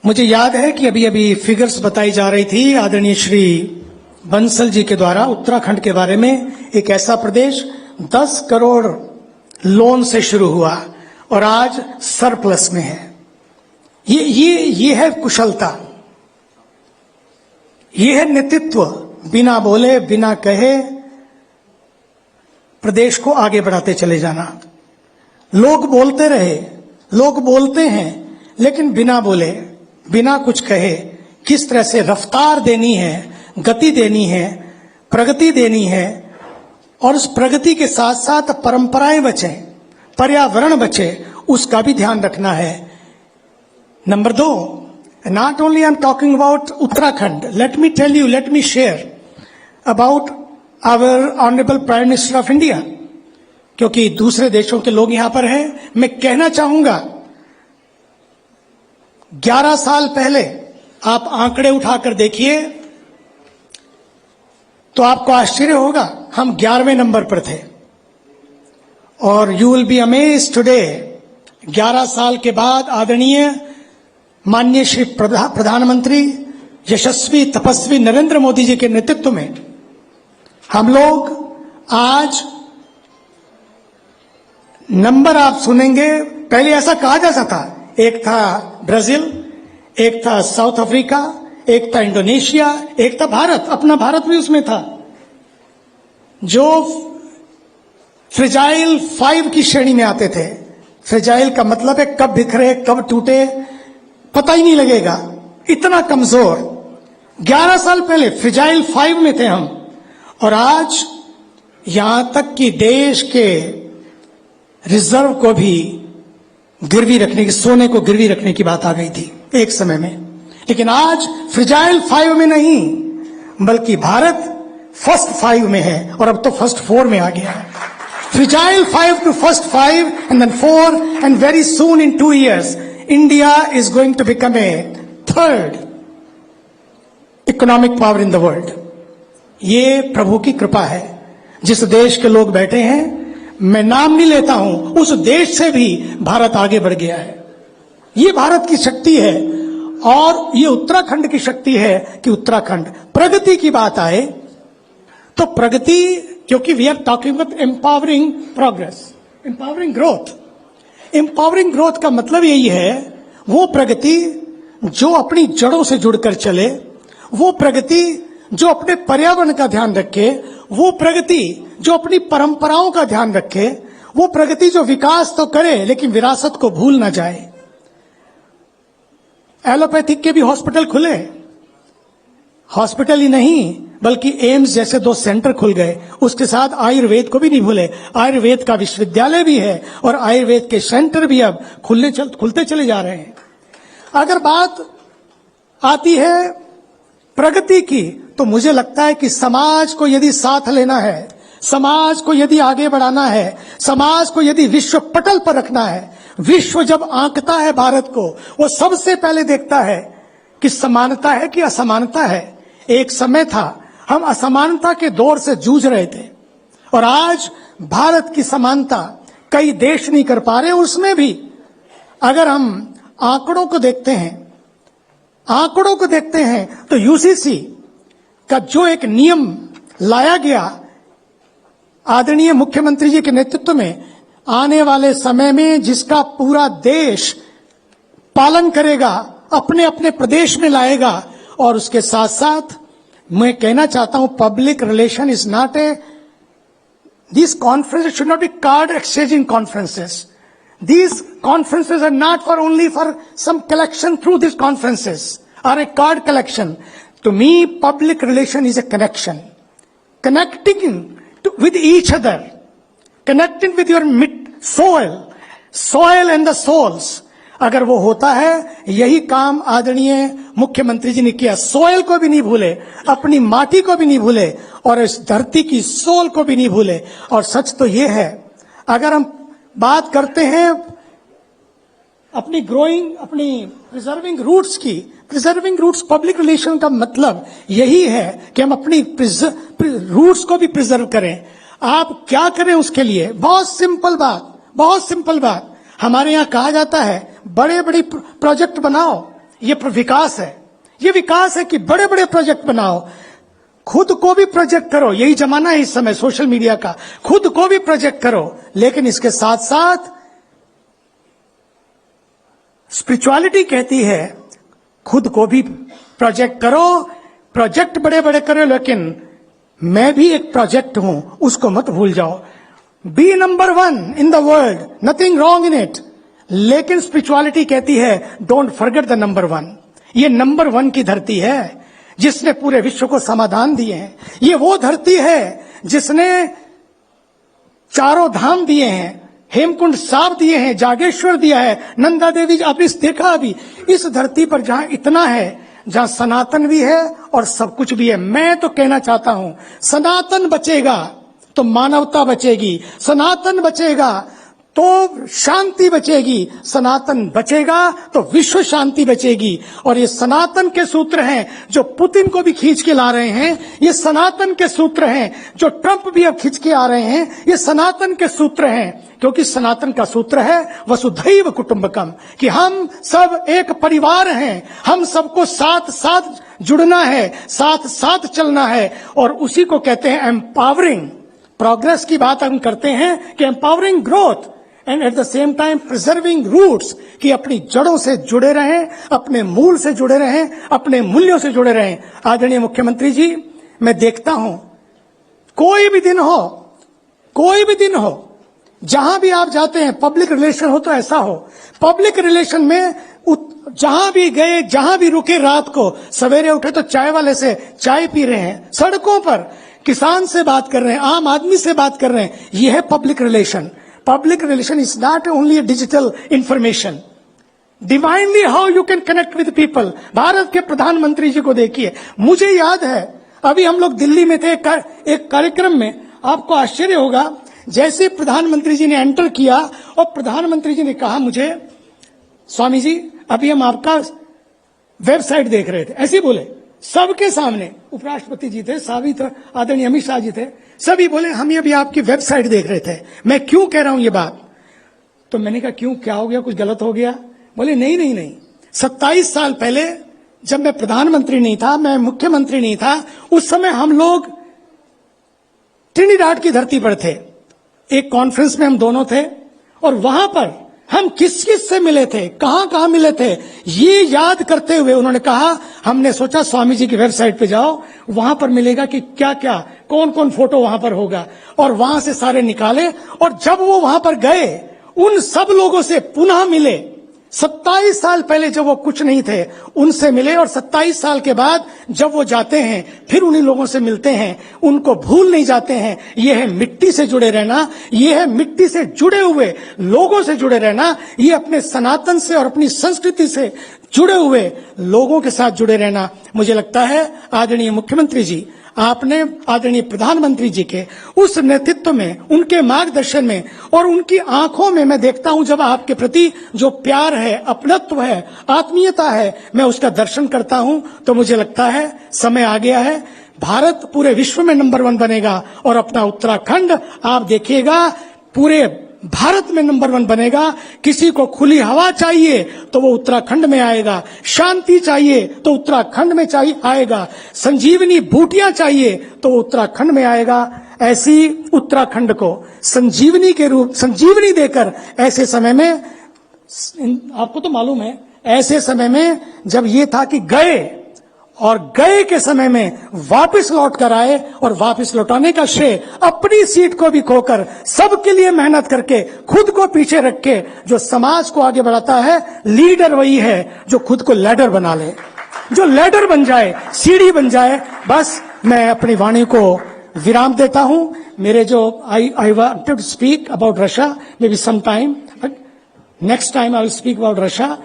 मुझे याद है कि अभी अभी फिगर्स बताई जा रही थी आदरणीय श्री बंसल जी के द्वारा उत्तराखंड के बारे में। एक ऐसा प्रदेश 10 करोड़ लोन से शुरू हुआ और आज सरप्लस में है। ये है कुशलता, ये है नेतृत्व। बिना बोले बिना कहे प्रदेश को आगे बढ़ाते चले जाना। लोग बोलते रहे, लोग बोलते हैं, लेकिन बिना बोले बिना कुछ कहे किस तरह से रफ्तार देनी है, गति देनी है, प्रगति देनी है, और उस प्रगति के साथ साथ परंपराएं बचे, पर्यावरण बचे, उसका भी ध्यान रखना है। Number 2, not only I'm talking about Uttarakhand, let me share about our honorable Prime Minister of India, क्योंकि दूसरे देशों के लोग यहां पर हैं। मैं कहना चाहूंगा 11 साल पहले आप आंकड़े उठाकर देखिए तो आपको आश्चर्य होगा, हम 11वें नंबर पर थे। और you will be amazed today, 11 साल के बाद आदरणीय माननीय श्री प्रधानमंत्री यशस्वी तपस्वी नरेंद्र मोदी जी के नेतृत्व में हम लोग आज नंबर आप सुनेंगे। पहले ऐसा कहा जाता था, एक था ब्राजील, एक था साउथ अफ्रीका, एक था इंडोनेशिया, एक था भारत। अपना भारत भी उसमें था, जो फ्रेजाइल 5 की श्रेणी में आते थे। फ्रेजाइल का मतलब है कब बिखरे कब टूटे पता ही नहीं लगेगा, इतना कमजोर। 11 साल पहले फ्रेजाइल 5 में थे हम, और आज यहां तक कि देश के रिजर्व को भी गिरवी रखने की, सोने को गिरवी रखने की बात आ गई थी एक समय में। लेकिन आज फ्रेजाइल 5 में नहीं, बल्कि भारत फर्स्ट 5 में है, और अब तो फर्स्ट 4 में आ गया है। Fragile 5 to first 5 and then 4, and very soon in 2 years India is going to become a 3rd economic power in the world. ये प्रभु की कृपा है। जिस देश के लोग बैठे हैं, मैं नाम नहीं लेता हूं, उस देश से भी भारत आगे बढ़ गया है। ये भारत की शक्ति है, और ये उत्तराखंड की शक्ति है कि उत्तराखंड प्रगति की बात आए तो प्रगति, क्योंकि we are talking about empowering progress, empowering growth. Empowering growth का मतलब यही है, वो प्रगति जो अपनी जड़ों से जुड़कर चले, वो प्रगति जो अपने पर्यावरण का ध्यान रखे, वो प्रगति जो अपनी परंपराओं का ध्यान रखे, वो प्रगति जो विकास तो करे लेकिन विरासत को भूल ना जाए। एलोपैथिक के भी हॉस्पिटल खुले, हॉस्पिटल ही नहीं बल्कि एम्स जैसे 2 सेंटर खुल गए। उसके साथ आयुर्वेद को भी नहीं भूले, आयुर्वेद का विश्वविद्यालय भी है और आयुर्वेद के सेंटर भी अब खुलते चले जा रहे हैं। अगर बात आती है प्रगति की, तो मुझे लगता है कि समाज को यदि साथ लेना है, समाज को यदि आगे बढ़ाना है, समाज को यदि विश्व पटल पर रखना है, विश्व जब आंकता है भारत को, वो सबसे पहले देखता है कि समानता है कि असमानता है। एक समय था हम असमानता के दौर से जूझ रहे थे, और आज भारत की समानता कई देश नहीं कर पा रहे। उसमें भी अगर हम आंकड़ों को देखते हैं तो यूसीसी का जो एक नियम लाया गया आदरणीय मुख्यमंत्री जी के नेतृत्व में, आने वाले समय में जिसका पूरा देश पालन करेगा, अपने अपने प्रदेश में लाएगा। और उसके साथ साथ मैं कहना चाहता हूं, public relation is not this conference should not be card exchanging conferences. These conferences are not for only for some collection through these conferences or a card collection. To me, public relation is a connection. Connecting with each other. Connecting with your soil and the souls. अगर वो होता है, यही काम आदरणीय मुख्यमंत्री जी ने किया। सोयल को भी नहीं भूले, अपनी माटी को भी नहीं भूले, और इस धरती की सोल को भी नहीं भूले। और सच तो ये है, अगर हम बात करते हैं अपनी प्रिजर्विंग रूट्स की, प्रिजर्विंग रूट्स पब्लिक रिलेशन का मतलब यही है कि हम अपनी रूट्स को भी प्रिजर्व करें। आप क्या करें उसके लिए? बहुत सिंपल बात। हमारे यहां कहा जाता है बड़े बड़े प्रोजेक्ट बनाओ, ये विकास है। ये विकास है कि बड़े बड़े प्रोजेक्ट बनाओ, खुद को भी प्रोजेक्ट करो, यही जमाना है इस समय सोशल मीडिया का, खुद को भी प्रोजेक्ट करो, लेकिन इसके साथ साथ स्पिरिचुअलिटी कहती है खुद को भी प्रोजेक्ट करो, प्रोजेक्ट बड़े बड़े करो, लेकिन मैं भी एक प्रोजेक्ट हूं, उसको मत भूल जाओ। Be number 1 in the world, nothing wrong in it, लेकिन स्पिरिचुअलिटी कहती है डोंट फॉरगेट द नंबर 1। ये नंबर 1 की धरती है जिसने पूरे विश्व को समाधान दिए हैं। ये वो धरती है जिसने चारों धाम दिए हैं, हेमकुंड साहब दिए हैं, जागेश्वर दिया है, नंदा देवी, आपने देखा अभी इस धरती पर जहां इतना है, जहां सनातन भी है और सब कुछ भी है। मैं तो कहना चाहता हूं सनातन बचेगा तो मानवता बचेगी, सनातन बचेगा तो शांति बचेगी, सनातन बचेगा तो विश्व शांति बचेगी। और ये सनातन के सूत्र हैं जो पुतिन को भी खींच के ला रहे हैं, ये सनातन के सूत्र हैं जो ट्रंप भी अब खींच के आ रहे हैं, ये सनातन के सूत्र हैं, क्योंकि सनातन का सूत्र है वसुधैव कुटुंबकम, कि हम सब एक परिवार हैं, हम सबको साथ साथ जुड़ना है, साथ साथ चलना है, और उसी को कहते हैं एम्पावरिंग। प्रोग्रेस की बात हम करते हैं कि empowering growth and at the same time preserving roots, कि अपनी जड़ों से जुड़े रहें, अपने मूल से जुड़े रहें, अपने मूल्यों से जुड़े रहें। आदरणीय मुख्यमंत्री जी, मैं देखता हूं कोई भी दिन हो, जहां भी आप जाते हैं, पब्लिक रिलेशन हो तो ऐसा हो, पब्लिक रिलेशन में जहां भी गए, जहां भी रुके, रात को सवेरे उठे तो चाय वाले से चाय पी रहे हैं, सड़कों पर किसान से बात कर रहे हैं, आम आदमी से बात कर रहे हैं। यह है public relation. Public relation is not only a digital information, divinely how you can connect with people. Bharat के प्रधानमंत्री जी को देखिए, मुझे याद है अभी हम लोग दिल्ली में थे एक कार्यक्रम में, आपको आश्चर्य होगा, जैसे प्रधानमंत्री जी ने एंटर किया और प्रधानमंत्री जी ने कहा मुझे, स्वामी जी अभी हम आपका वेबसाइट देख रहे थे, ऐसे बोले सबके सामने, उपराष्ट्रपति जी थे, सभी थे, आदरणीय अमित शाह जी थे, सभी बोले हम अभी आपकी वेबसाइट देख रहे थे। मैं क्यों कह रहा हूं ये बात? तो मैंने कहा क्यों, क्या हो गया, कुछ गलत हो गया? बोले नहीं, 27 साल पहले जब मैं प्रधानमंत्री नहीं था, मैं मुख्यमंत्री नहीं था, उस समय हम लोग ट्रिनिडाड की धरती पर थे, एक कॉन्फ्रेंस में हम दोनों थे, और वहां पर हम किस किस से मिले थे, कहां मिले थे, ये याद करते हुए उन्होंने कहा, हमने सोचा स्वामी जी की वेबसाइट पे जाओ, वहां पर मिलेगा कि क्या क्या, कौन कौन फोटो वहां पर होगा, और वहां से सारे निकाले, और जब वो वहां पर गए उन सब लोगों से पुनः मिले। 27 साल पहले जब वो कुछ नहीं थे उनसे मिले, और 27 साल के बाद जब वो जाते हैं फिर उन्हीं लोगों से मिलते हैं, उनको भूल नहीं जाते हैं। ये है मिट्टी से जुड़े रहना, ये है मिट्टी से जुड़े हुए लोगों से जुड़े रहना, ये अपने सनातन से और अपनी संस्कृति से जुड़े हुए लोगों के साथ जुड़े रहना। मुझे लगता है आदरणीय मुख्यमंत्री जी, आपने आदरणीय प्रधानमंत्री जी के उस नेतृत्व में, उनके मार्गदर्शन में और उनकी आंखों में मैं देखता हूं जब आपके प्रति जो प्यार है, अपनत्व है, आत्मीयता है, मैं उसका दर्शन करता हूं, तो मुझे लगता है समय आ गया है, भारत पूरे विश्व में नंबर 1 बनेगा, और अपना उत्तराखंड आप देखिएगा पूरे भारत में नंबर 1 बनेगा। किसी को खुली हवा चाहिए तो वो उत्तराखंड में आएगा, शांति चाहिए तो उत्तराखंड में आएगा, संजीवनी बूटियां चाहिए तो उत्तराखंड में आएगा। ऐसी उत्तराखंड को संजीवनी देकर ऐसे समय में, आपको तो मालूम है, ऐसे समय में जब ये था कि गए के समय में वापस लौट कर आए, और वापस लौटाने का श्रेय अपनी सीट को भी खोकर सबके लिए मेहनत करके खुद को पीछे रख के जो समाज को आगे बढ़ाता है, लीडर वही है जो खुद को लैडर बना ले, जो लैडर बन जाए, सीढ़ी बन जाए। बस मैं अपनी वाणी को विराम देता हूं। मेरे जो I wanted to speak about Russia, maybe some time, next time I will speak about Russia.